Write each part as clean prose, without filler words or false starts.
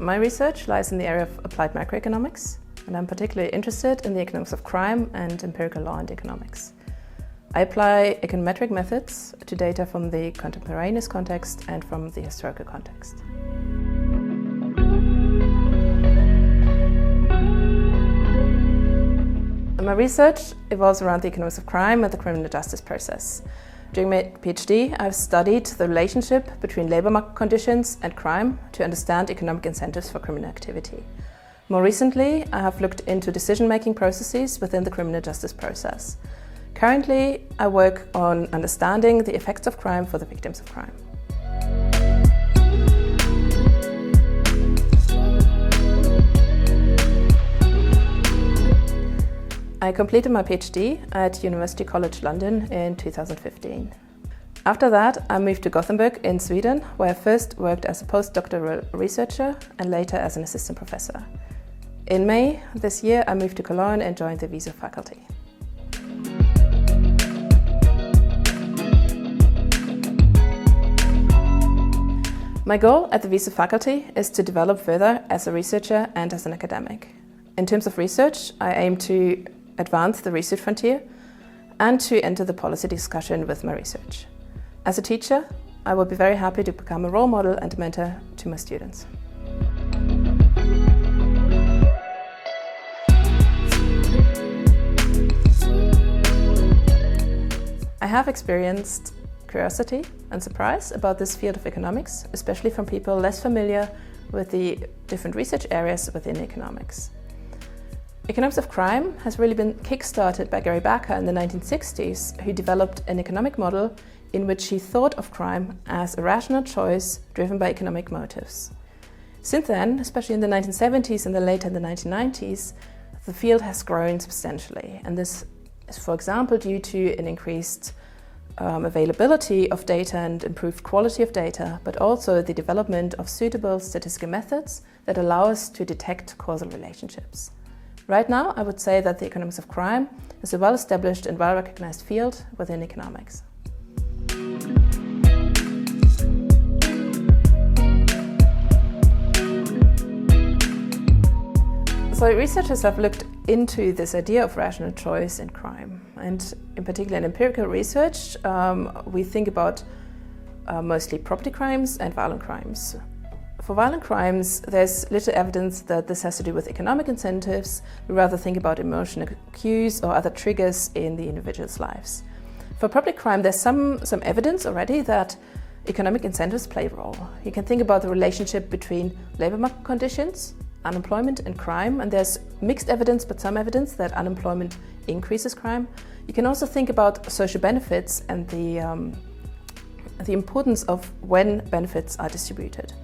My research lies in the area of applied macroeconomics, and I'm particularly interested in the economics of crime and empirical law and economics. I apply econometric methods to data from the contemporaneous context and from the historical context. My research evolves around the economics of crime and the criminal justice process. During my PhD, I've studied the relationship between labour market conditions and crime to understand economic incentives for criminal activity. More recently, I have looked into decision-making processes within the criminal justice process. Currently, I work on understanding the effects of crime for the victims of crime. I completed my PhD at University College London in 2015. After that, I moved to Gothenburg in Sweden, where I first worked as a postdoctoral researcher and later as an assistant professor. In May this year, I moved to Cologne and joined the WiSo Faculty. My goal at the WiSo Faculty is to develop further as a researcher and as an academic. In terms of research, I aim to advance the research frontier and to enter the policy discussion with my research. As a teacher, I will be very happy to become a role model and a mentor to my students. I have experienced curiosity and surprise about this field of economics, especially from people less familiar with the different research areas within economics. Economics of crime has really been kick-started by Gary Baker in the 1960s, who developed an economic model in which he thought of crime as a rational choice driven by economic motives. Since then, especially in the 1970s and then later in the 1990s, the field has grown substantially, and this is, for example, due to an increased availability of data and improved quality of data, but also the development of suitable statistical methods that allow us to detect causal relationships. Right now, I would say that the economics of crime is a well-established and well-recognized field within economics. So researchers have looked into this idea of rational choice in crime, and in particular in empirical research, we think about mostly property crimes and violent crimes. For violent crimes, there's little evidence that this has to do with economic incentives. We rather think about emotional cues or other triggers in the individual's lives. For property crime, there's some evidence already that economic incentives play a role. You can think about the relationship between labour market conditions, unemployment and crime, and there's mixed evidence, but some evidence that unemployment increases crime. You can also think about social benefits and the importance of when benefits are distributed.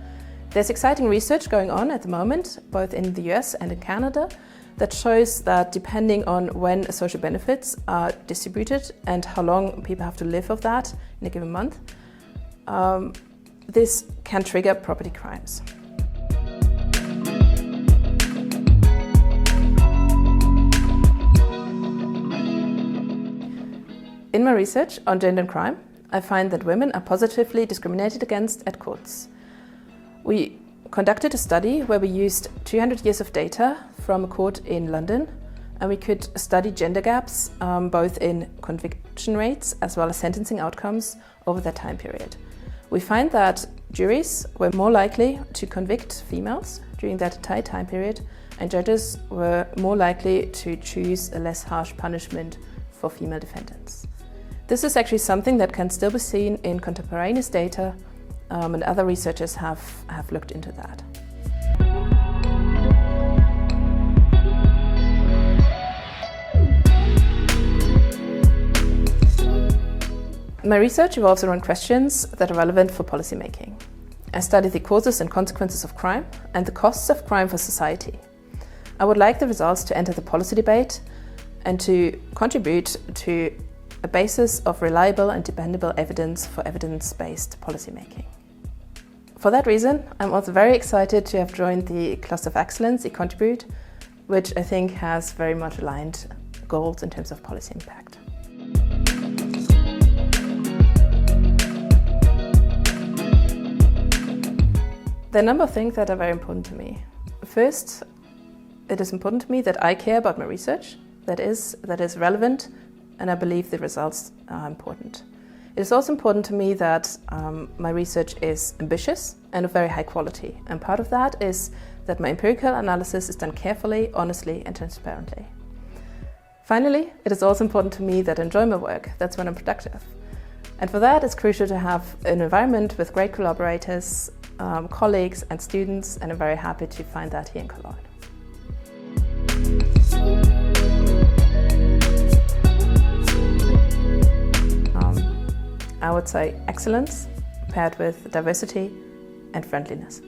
There's exciting research going on at the moment, both in the US and in Canada, that shows that depending on when social benefits are distributed and how long people have to live off that in a given month, this can trigger property crimes. In my research on gender and crime, I find that women are positively discriminated against at courts. We conducted a study where we used 200 years of data from a court in London, and we could study gender gaps both in conviction rates as well as sentencing outcomes over that time period. We find that juries were more likely to convict females during that entire time period, and judges were more likely to choose a less harsh punishment for female defendants. This is actually something that can still be seen in contemporaneous data, and other researchers have looked into that. My research revolves around questions that are relevant for policymaking. I study the causes and consequences of crime and the costs of crime for society. I would like the results to enter the policy debate and to contribute to a basis of reliable and dependable evidence for evidence-based policymaking. For that reason, I'm also very excited to have joined the Cluster of Excellence, eContribute, which I think has very much aligned goals in terms of policy impact. There are a number of things that are very important to me. First, it is important to me that I care about my research, that is relevant, and I believe the results are important. It is also important to me that my research is ambitious and of very high quality. And part of that is that my empirical analysis is done carefully, honestly, and transparently. Finally, it is also important to me that I enjoy my work. That's when I'm productive. And for that, it's crucial to have an environment with great collaborators, colleagues and students, and I'm very happy to find that here in Cologne. I would say excellence paired with diversity and friendliness.